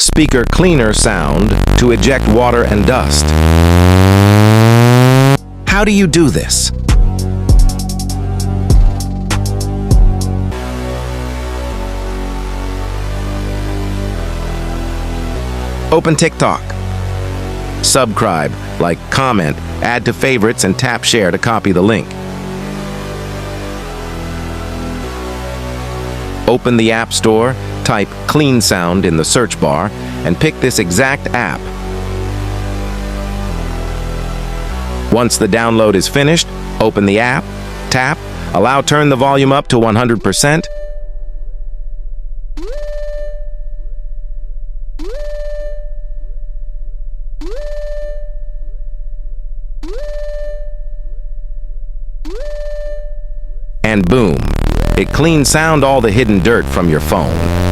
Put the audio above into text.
speaker cleaner sound to eject water and dust. How do you do this? Open TikTok. Subscribe, like, comment, add to favorites, and tap share to copy the link. Open the App Store, type Clean Sound in the search bar, and pick this exact app. Once the download is finished, open the app, tap, allow turn the volume up to 100%, and boom, it cleans sound all the hidden dirt from your phone.